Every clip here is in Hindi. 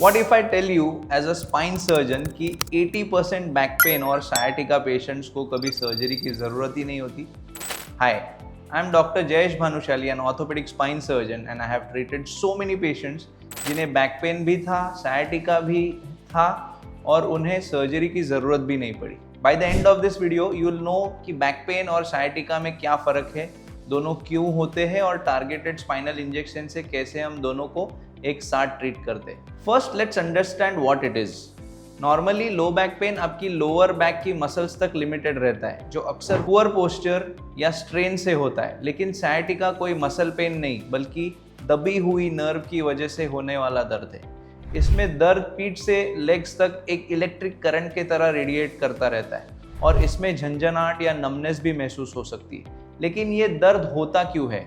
What if I tell you as a spine surgeon कि 80% बैक पेन और sciatica पेशेंट्स को कभी सर्जरी की ज़रूरत ही नहीं होती? Hi, I am Dr. Jayesh Bhanushali, an orthopedic spine surgeon, and I have treated so many patients जिन्हें बैक पेन भी था, sciatica भी था और उन्हें सर्जरी की ज़रूरत भी नहीं पड़ी. By the end of this video, you will know कि बैक पेन और sciatica में क्या फ़र्क है, दोनों क्यों होते हैं और टारगेटेड स्पाइनल इंजेक्शन से कैसे हम दोनों को एक साथ ट्रीट करते हैं. First let's understand what it is. Normally low back pain आपकी लोअर बैक की मसल्स तक लिमिटेड रहता है, जो अक्सर पुअर पोस्चर या स्ट्रेन से होता है. लेकिन sciatica कोई मसल पेन नहीं, बल्कि दबी हुई नर्व की वजह से होने वाला दर्द है. इसमें दर्द पीठ से लेग्स तक एक इलेक्ट्रिक करंट की तरह रेडिएट करता रहता है और इसमें झंझनाहट या नमनेस भी महसूस हो सकती है. लेकिन ये दर्द होता क्यों है?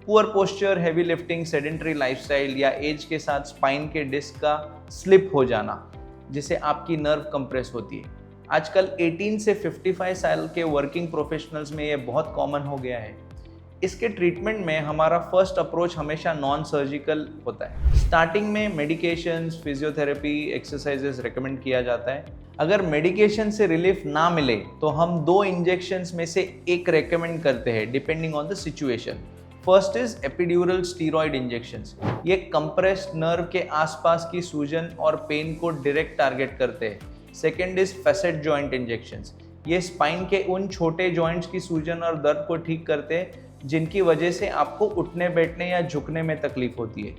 Poor posture, heavy lifting, sedentary lifestyle या एज के साथ स्पाइन के डिस्क का स्लिप हो जाना, जिससे आपकी नर्व कंप्रेस होती है. आजकल 18 से 55 साल के वर्किंग प्रोफेशनल्स में ये बहुत कॉमन हो गया है. इसके ट्रीटमेंट में हमारा फर्स्ट अप्रोच हमेशा नॉन सर्जिकल होता है. स्टार्टिंग में मेडिकेशंस, फिजियोथेरेपी, एक्सरसाइजेस रेकमेंड किया जाता है. अगर मेडिकेशन से रिलीफ ना मिले तो हम 2 इंजेक्शंस में से एक रेकमेंड करते हैं depending on the situation. First is epidural steroid injections. ये कंप्रेस्ड नर्व के आसपास की सूजन और पेन को डायरेक्ट टारगेट करते हैं. Second is facet joint injections. ये स्पाइन के उन छोटे जॉइंट्स की सूजन और दर्द को ठीक करते हैं जिनकी वजह से आपको उठने बैठने या झुकने में तकलीफ होती है.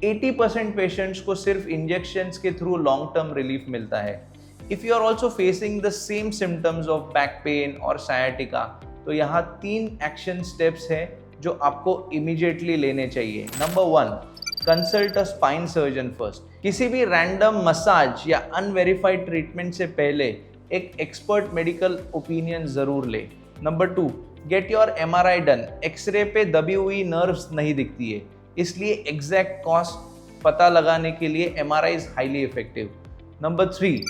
80% पेशेंट्स को सिर्फ इंजेक्शंस के थ्रू लॉन्ग टर्म रिलीफ मिलता है. If you are also facing the same symptoms of back pain और sciatica, तो यहाँ 3 एक्शन स्टेप्स हैं जो आपको इमीडिएटली लेने चाहिए. Number 1, consult a spine surgeon first. किसी भी रैंडम मसाज या अनवेरिफाइड ट्रीटमेंट से पहले एक एक्सपर्ट मेडिकल ओपिनियन जरूर ले. Number 2, get your MRI done. X-ray पे दबी हुई नर्व्स नहीं दिखती है, इसलिए एग्जैक्ट कॉस्ट पता लगाने के लिए MRI is highly effective. Number 3,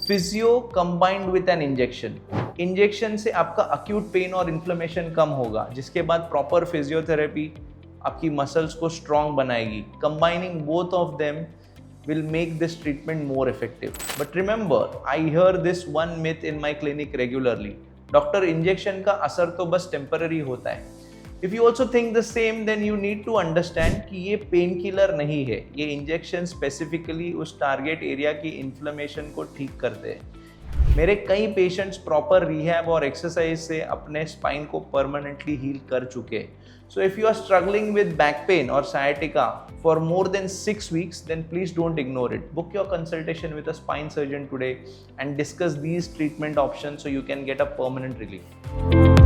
physio combined with an injection. Injection से आपका अक्यूट पेन और इन्फ्लेमेशन कम होगा, जिसके बाद प्रॉपर फिजियोथेरेपी आपकी मसल्स को स्ट्रॉन्ग बनाएगी. Combining both of them will make this treatment more effective. But remember, I hear this one myth in my clinic regularly. Doctor injection का असर तो बस टेम्पररी होता है. If you also think the same, then you need to understand कि ये पेन किलर नहीं है. ये इंजेक्शन स्पेसिफिकली उस टारगेट एरिया की इन्फ्लेमेशन को ठीक करते हैं. मेरे कई पेशेंट्स प्रॉपर रिहैब और एक्सरसाइज से अपने स्पाइन को परमानेंटली हील कर चुके हैं. So if you are struggling with back pain or sciatica for more than 6 weeks, then please don't ignore it. Book your consultation with a spine surgeon today and discuss these treatment options so you can get a permanent relief.